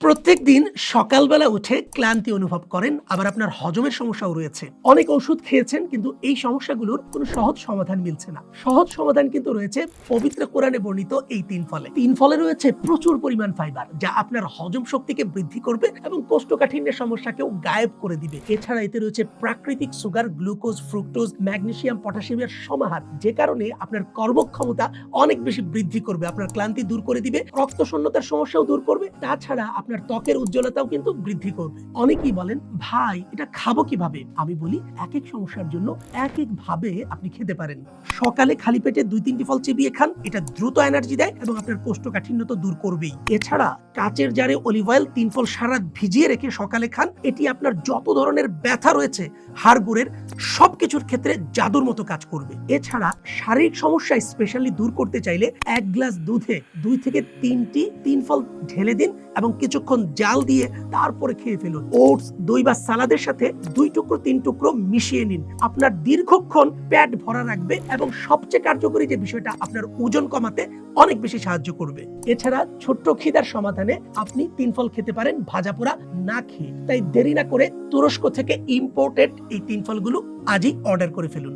প্রত্যেকদিন সকালবেলা উঠে ক্লান্তি অনুভব করেন, আবার আপনার হজমের সমস্যাও রয়েছে। অনেক ওষুধ খেয়েছেন, কিন্তু এই সমস্যাগুলোর কোনো সহজ সমাধান মিলছে না। সহজ সমাধান কিন্তু রয়েছে পবিত্র কোরআনে বর্ণিত এই 3 ফলে। 3 ফলে রয়েছে প্রচুর পরিমাণ ফাইবার, যা আপনার হজম শক্তিকে বৃদ্ধি করবে এবং কোষ্ঠকাঠিন্যের সমস্যাকেও গায়েব করে দিবে। এছাড়া এতে রয়েছে প্রাকৃতিক সুগার, গ্লুকোজ, ফ্রুক্টোজ, ম্যাগনেসিয়াম, পটাশিয়ামের সমাহার, যে কারণে আপনার কর্মক্ষমতা অনেক বেশি বৃদ্ধি করবে, আপনার ক্লান্তি দূর করে দিবে, রক্ত শূন্যতার সমস্যাও দূর করবে। তাছাড়া আপনার ত্বকের উজ্জ্বলতাও কিন্তু বৃদ্ধি করবে। অনেকেই বলেন, ভাই এটা খাবো কিভাবে? আমি বলি, এক এক সমস্যার জন্য এক এক ভাবে আপনি খেতে পারেন। সকালে খালি পেটে 2-3টি ফল চিবিয়ে খান, এটা দ্রুত এনার্জি দেয় এবং আপনার কোষ্ঠকাঠিন্য তো দূর করবেই। এছাড়া কাচের জারে অলিভ অয়েল 3 ফল সারা রাত ভিজিয়ে রেখে সকালে খান, এটি আপনার যত ধরনের ব্যথা রয়েছে হাড়গোড়ের সবকিছুর ক্ষেত্রে জাদুর মতো কাজ করবে। এছাড়া শারীরিক সমস্যা স্পেশালি দূর করতে চাইলে 1 গ্লাস দুধে 2 থেকে 3টি 3 ফল ঢেলে দিন এবং কিছুক্ষণ জাল দিয়ে তারপরে খেয়ে ফেলুন। ওটস, দই বা সালাদের সাথে 2 টুকরো 3 টুকরো মিশিয়ে নিন। আপনার দীর্ঘক্ষণ পেট ভরা রাখবে এবং সবচেয়ে কার্যকরী যে বিষয়টা, আপনার ওজন কমাতে অনেক বেশি সাহায্য করবে। এছাড়া ছোট্ট খিদার সমাধানে আপনি 3 ফল খেতে পারেন ভাজা পোড়া না খেয়ে। তাই দেরি না করে তুরস্ক থেকে ইম্পোর্টেড এই 3 ফলগুলো আজই অর্ডার করে ফেলুন।